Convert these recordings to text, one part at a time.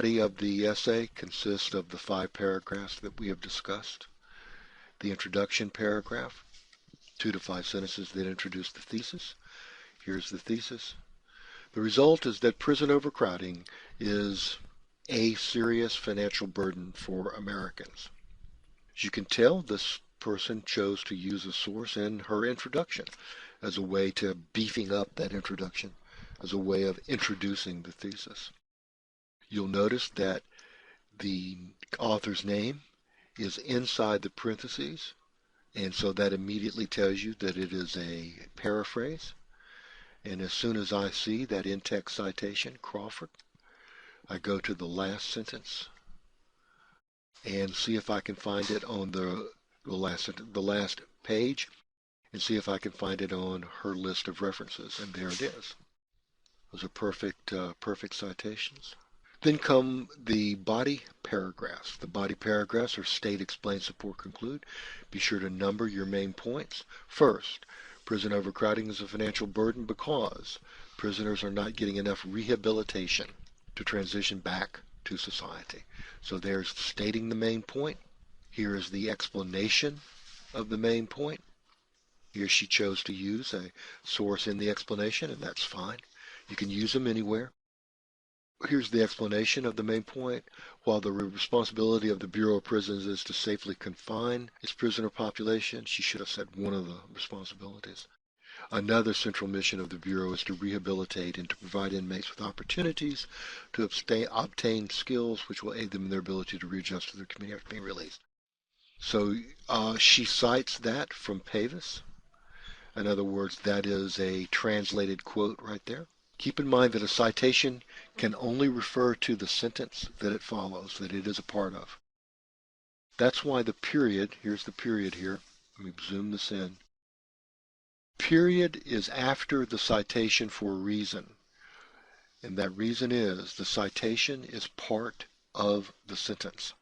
body of the essay consists of the 5 paragraphs that we have discussed. The introduction paragraph, 2 to 5 sentences that introduce the thesis. Here's the thesis. The result is that prison overcrowding is a serious financial burden for Americans. As you can tell, this person chose to use a source in her introduction as a way to beefing up that introduction, as a way of introducing the thesis. You'll notice that the author's name is inside the parentheses, and so that immediately tells you that it is a paraphrase. And as soon as I see that in-text citation, Crawford, I go to the last sentence and see if I can find it on the last page, and see if I can find it on her list of references. And there it is. Those are perfect citations. Then come the body paragraphs. The body paragraphs are state, explain, support, conclude. Be sure to number your main points. First, prison overcrowding is a financial burden because prisoners are not getting enough rehabilitation to transition back to society. So there's stating the main point. Here is the explanation of the main point. Here she chose to use a source in the explanation, and that's fine. You can use them anywhere. Here's the explanation of the main point. While the responsibility of the Bureau of Prisons is to safely confine its prisoner population, she should have said one of the responsibilities. Another central mission of the Bureau is to rehabilitate and to provide inmates with opportunities to obtain skills which will aid them in their ability to readjust to their community after being released. So she cites that from Pavis. In other words, that is a translated quote right there. Keep in mind that a citation can only refer to the sentence that it follows, that it is a part of. That's why the period, here's the period here, let me zoom this in. Period is after the citation for a reason. And that reason is the citation is part of the sentence.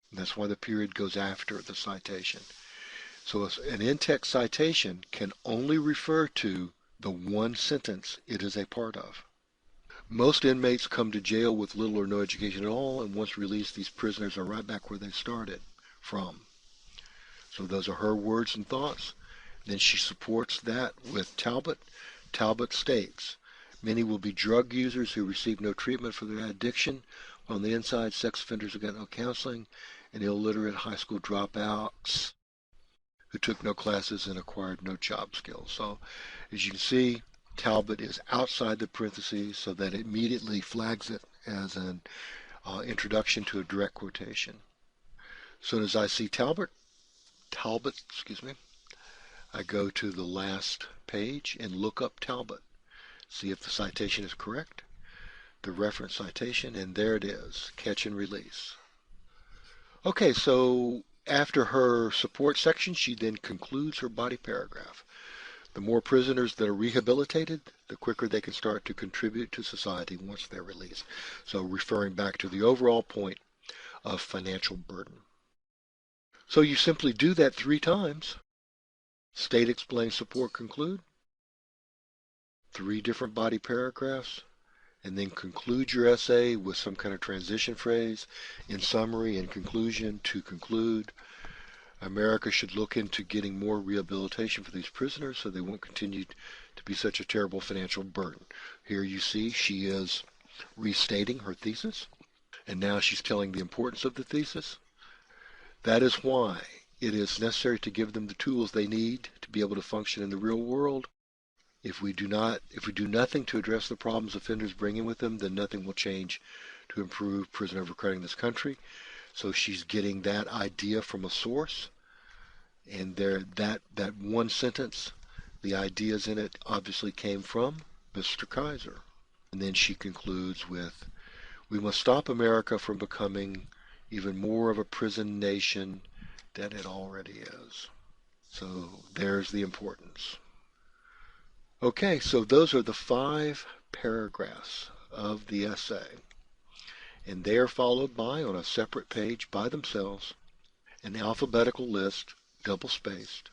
And that's why the period goes after the citation. So an in-text citation can only refer to the one sentence it is a part of. Most inmates come to jail with little or no education at all, and once released, these prisoners are right back where they started from. So those are her words and thoughts. Then she supports that with Talbot. Talbot states, many will be drug users who receive no treatment for their addiction. On the inside, sex offenders who got no counseling, and illiterate high school dropouts who took no classes and acquired no job skills. So as you can see, Talbot is outside the parentheses, so that immediately flags it as an introduction to a direct quotation. As soon as I see Talbot, I go to the last page and look up Talbot. See if the citation is correct, the reference citation, and there it is, catch and release. Okay, so after her support section, she then concludes her body paragraph. The more prisoners that are rehabilitated, the quicker they can start to contribute to society once they're released. So referring back to the overall point of financial burden. So you simply do that 3 times. State, explain, support, conclude. 3 different body paragraphs. And then conclude your essay with some kind of transition phrase. In summary, in conclusion, to conclude. America should look into getting more rehabilitation for these prisoners so they won't continue to be such a terrible financial burden. Here you see she is restating her thesis, and now she's telling the importance of the thesis. That is why it is necessary to give them the tools they need to be able to function in the real world. If we do nothing to address the problems offenders bring in with them, then nothing will change to improve prison overcrowding in this country. So she's getting that idea from a source, and that one sentence, the ideas in it obviously came from Mr. Kaiser. And then she concludes with, we must stop America from becoming even more of a prison nation than it already is. So there's the importance. Okay, so those are the 5 paragraphs of the essay. And they are followed by, on a separate page by themselves, an alphabetical list, double-spaced,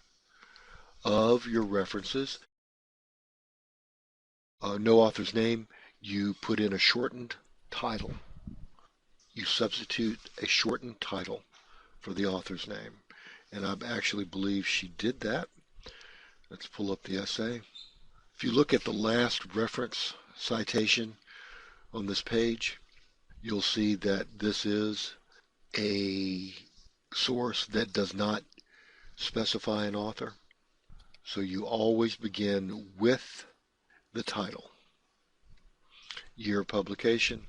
of your references. No author's name. You put in a shortened title. you substitute a shortened title for the author's name. And I actually believe she did that. Let's pull up the essay. If you look at the last reference citation on this page, you'll see that this is a source that does not specify an author. So you always begin with the title, year of publication,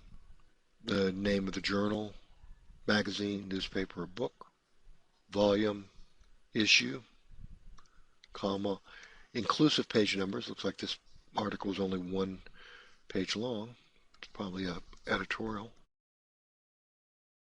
the name of the journal, magazine, newspaper, or book, volume, issue, comma, inclusive page numbers. Looks like this article is only one page long. It's probably a editorial.